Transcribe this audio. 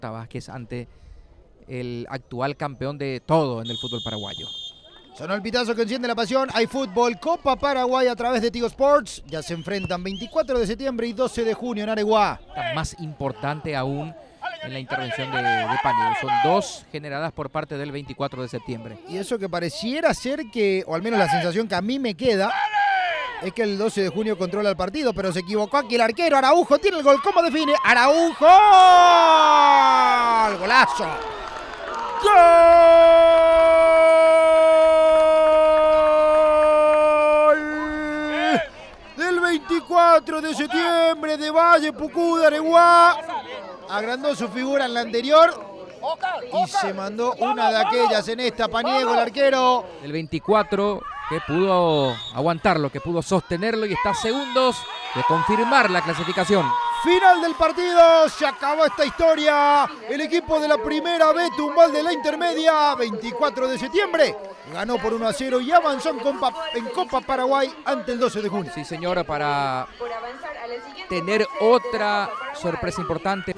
Vázquez ante el actual campeón de todo en el fútbol paraguayo. Sonó el pitazo que enciende la pasión. Hay fútbol, Copa Paraguay a través de Tigo Sports. Ya se enfrentan 24 de septiembre y 12 de junio en Areguá. Más importante aún en la intervención de Paniagua. Son dos generadas por parte del 24 de septiembre. Y eso que pareciera ser que, o al menos la sensación que a mí me queda, es que el 12 de junio controla el partido, pero se equivocó aquí el arquero. Araujo tiene el gol. ¿Cómo define? ¡Araujo! ¡Golazo! ¡Gol! Del 24 de septiembre de Valle Pucú de Areguá. Agrandó su figura en la anterior y se mandó una de aquellas en esta. Paniagua, el arquero. El 24 que pudo aguantarlo, que pudo sostenerlo y está a segundos de confirmar la clasificación. Final del partido, se acabó esta historia. El equipo de la primera B tumbó al de la intermedia. 24 de septiembre ganó por 1-0 y avanzó en Copa Paraguay ante el 12 de junio. Sí, señora, para tener otra sorpresa importante.